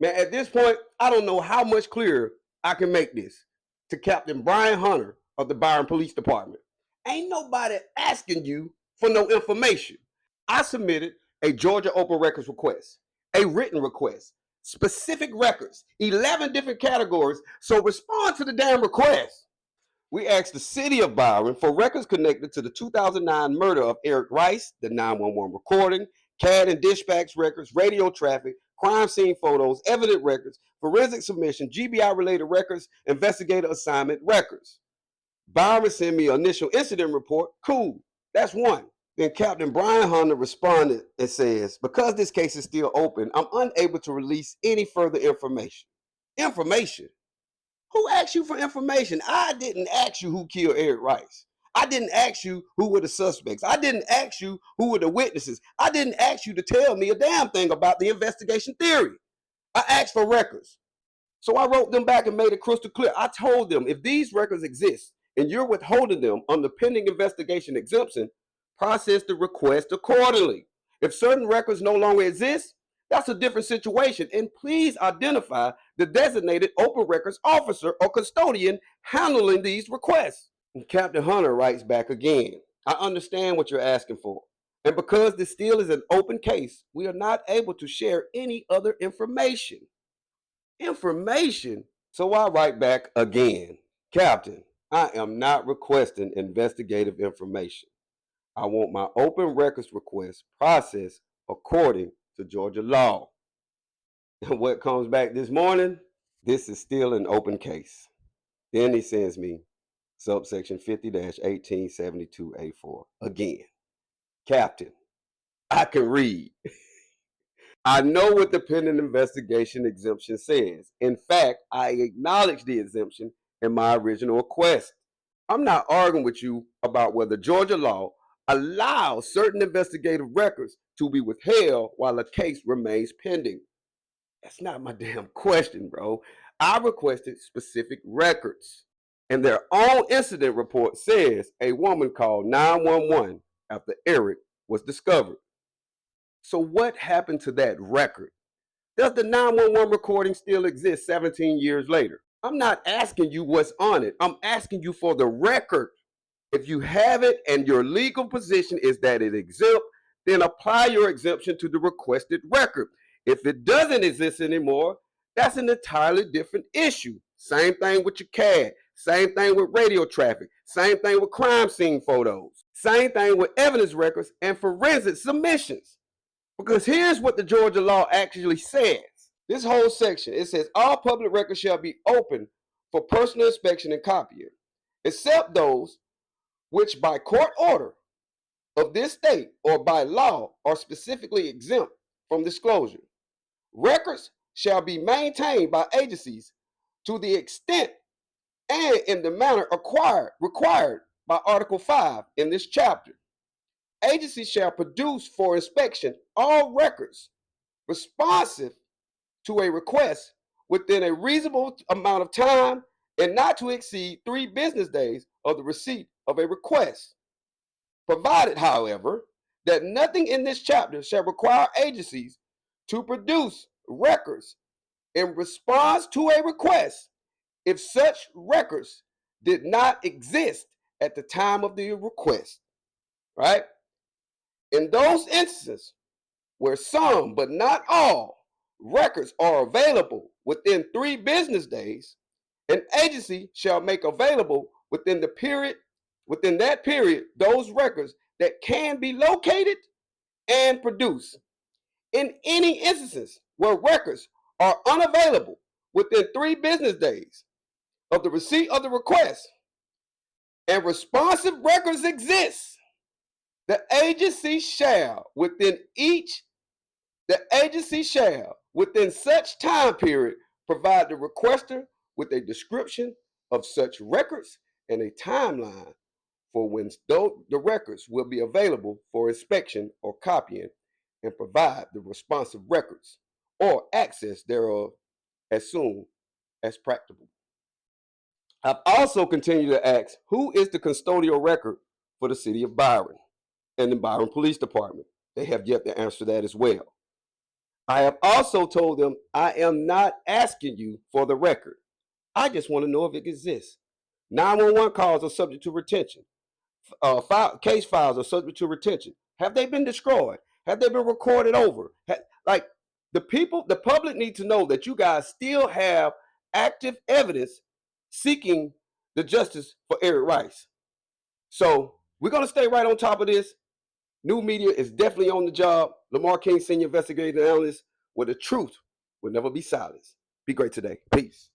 Man, at this point, I don't know how much clearer I can make this to Captain Bryan Hunter of the Byron Police Department. Ain't nobody asking you for no information. I submitted a Georgia Open Records request, a written request, specific records, 11 different categories, so respond to the damn request. We asked the city of Byron for records connected to the 2009 murder of Eric Rice, the 911 recording, CAD and dispatch records, radio traffic, crime scene photos, evidence records, forensic submission, GBI related records, investigator assignment records. Byron sent me an initial incident report. Cool, that's one. Then Captain Bryan Hunter responded and says, because this case is still open, I'm unable to release any further information. Information? Who asked you for information? I didn't ask you who killed Eric Rice. I didn't ask you who were the suspects. I didn't ask you who were the witnesses. I didn't ask you to tell me a damn thing about the investigation theory. I asked for records. So I wrote them back and made it crystal clear. I told them if these records exist and you're withholding them on the pending investigation exemption, process the request accordingly. If certain records no longer exist, that's a different situation. And please identify the designated open records officer or custodian handling these requests. And Captain Hunter writes back again, I understand what you're asking for. And because this still is an open case, we are not able to share any other information. Information? So I write back again, Captain, I am not requesting investigative information. I want my open records request processed according to Georgia law. And what comes back this morning? This is still an open case. Then he sends me subsection 50-1872A4 again. Captain, I can read. I know what the pending investigation exemption says. In fact, I acknowledge the exemption in my original request. I'm not arguing with you about whether Georgia law allows certain investigative records to be withheld while a case remains pending. That's not my damn question, bro. I requested specific records. And their own incident report says a woman called 911 after Eric was discovered. So what happened to that record? Does the 911 recording still exist 17 years later? I'm not asking you what's on it. I'm asking you for the record. If you have it and your legal position is that it exempt, then apply your exemption to the requested record. If it doesn't exist anymore, that's an entirely different issue. Same thing with your CAD, same thing with radio traffic, same thing with crime scene photos, same thing with evidence records and forensic submissions. Because here's what the Georgia law actually says. This whole section, it says all public records shall be open for personal inspection and copying, except those which by court order of this state or by law are specifically exempt from disclosure. Records shall be maintained by agencies to the extent and in the manner required by Article 5 in this chapter. Agencies shall produce for inspection all records responsive to a request within a reasonable amount of time and not to exceed 3 business days of the receipt of a request. Provided, however, that nothing in this chapter shall require agencies to produce records in response to a request if such records did not exist at the time of the request, right? In those instances where some, but not all, records are available within 3 business days, an agency shall make available within that period, those records that can be located and produced. In any instances where records are unavailable within 3 business days of the receipt of the request and responsive records exist, the agency shall, within such time period, provide the requester with a description of such records and a timeline for when the records will be available for inspection or copying, and provide the responsive records or access thereof as soon as practicable. I've also continued to ask, who is the custodial record for the city of Byron and the Byron Police Department? They have yet to answer that as well. I have also told them I am not asking you for the record. I just want to know if it exists. 911 calls are subject to retention. Case files are subject to retention. Have they been destroyed? Have they been recorded over? Like the people, the public need to know that you guys still have active evidence seeking the justice for Eric Rice. So we're going to stay right on top of this. New media is definitely on the job. Lamar King, senior investigative analyst, where the truth will never be silenced. Be great today. Peace.